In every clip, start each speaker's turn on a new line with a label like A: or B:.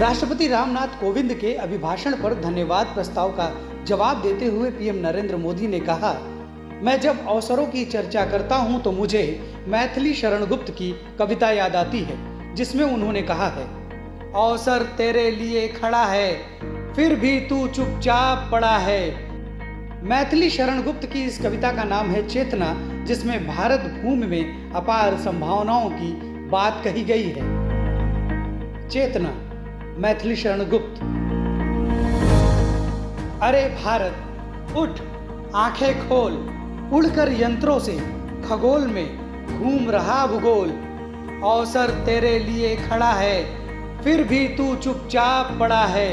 A: राष्ट्रपति रामनाथ कोविंद के अभिभाषण पर धन्यवाद प्रस्ताव का जवाब देते हुए पीएम नरेंद्र मोदी ने कहा, मैं जब अवसरों की चर्चा करता हूं तो मुझे मैथिली शरण गुप्त की कविता याद आती है, जिसमें उन्होंने कहा है, अवसर तेरे लिए खड़ा है फिर भी तू चुपचाप पड़ा है। मैथिली शरण गुप्त की इस कविता का नाम है चेतना, जिसमें भारत भूमि में अपार संभावनाओं की बात कही गई है। चेतना, मैथिली शरण गुप्त। अरे भारत उठ, आंखें खोल, उड़कर यंत्रों से खगोल में घूम रहा भूगोल। अवसर तेरे लिए खड़ा है फिर भी तू चुपचाप पड़ा है।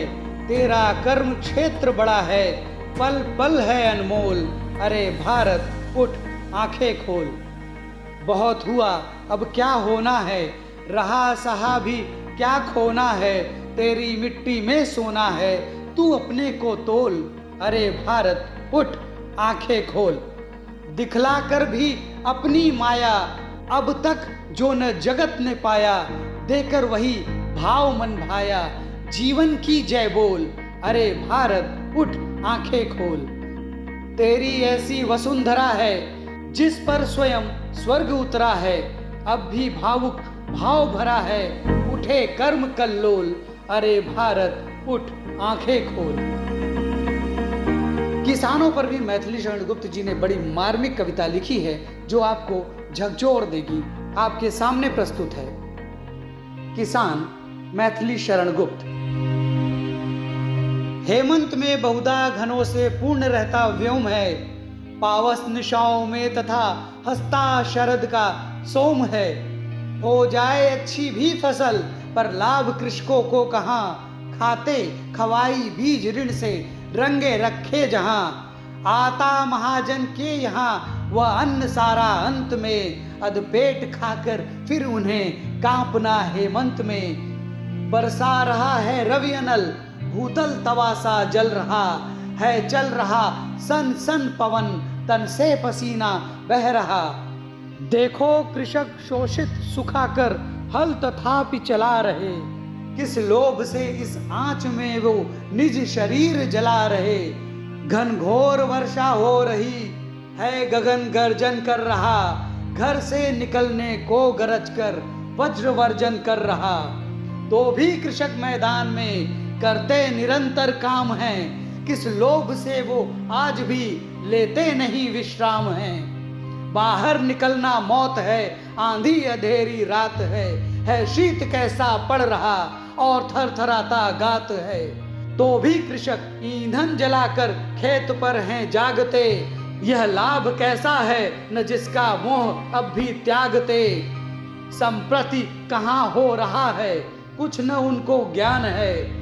A: तेरा कर्म क्षेत्र बड़ा है, पल पल है अनमोल। अरे भारत उठ, आंखें खोल। बहुत हुआ अब क्या होना है, रहा सहा भी क्या खोना है। तेरी मिट्टी में सोना है, तू अपने को तोल। अरे भारत उठ, आंखें खोल। दिखला कर भी अपनी माया, अब तक जो न जगत ने पाया। देकर वही भाव मन भाया, जीवन की जय बोल। अरे भारत उठ, आंखें खोल। तेरी ऐसी वसुंधरा है जिस पर स्वयं स्वर्ग उतरा है। अब भी भावुक भाव भरा है, उठे कर्म कल्लोल। अरे भारत उठ, आंखें खोल। किसानों पर भी मैथिली शरण गुप्त जी ने बड़ी मार्मिक कविता लिखी है, जो आपको झकझोर देगी। आपके सामने प्रस्तुत है किसान, मैथिली शरण गुप्त। हेमंत में बहुधा घनों से पूर्ण रहता व्योम है। पावस निशाओं में तथा हंसता शरद का सोम है। हो जाए अच्छी भी फसल, पर लाभ कृषकों को कहाँ। खाते खवाई बीज ऋण से रंगे रखे जहां। आता महाजन के यहाँ वह अन्न सारा अंत में। अधपेट खाकर फिर उन्हें कांपना हेमंत में। बरसा रहा है रवि अनल, भूतल तवासा जल रहा है। चल रहा सन सन पवन, तन से पसीना बह रहा। देखो कृषक शोषित सुखाकर हल तथापि चला रहे। किस लोभ से इस आंच में वो निज शरीर जला रहे। घनघोर वर्षा हो रही है, गगन गर्जन कर रहा। घर से निकलने को गरज कर वज्र वर्जन कर रहा। तो भी कृषक मैदान में करते निरंतर काम हैं। किस लोभ से वो आज भी लेते नहीं विश्राम हैं। बाहर निकलना मौत है, आंधी अंधेरी रात है शीत कैसा पड़ रहा और थरथराता गात है। तो भी कृषक ईंधन जलाकर खेत पर हैं जागते। यह लाभ कैसा है न जिसका मोह अब भी त्यागते। संप्रति कहाँ हो रहा है, कुछ न उनको ज्ञान है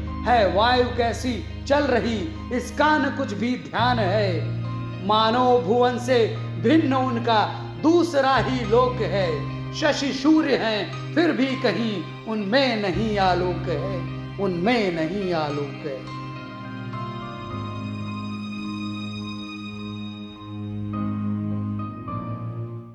A: वायु कैसी चल रही, इसका न कुछ भी ध्यान है। मानव भुवन से भिन्न उनका दूसरा ही लोक है। शशि सूर्य हैं फिर भी कहीं उनमें नहीं आलोक है, उनमें नहीं आलोक है।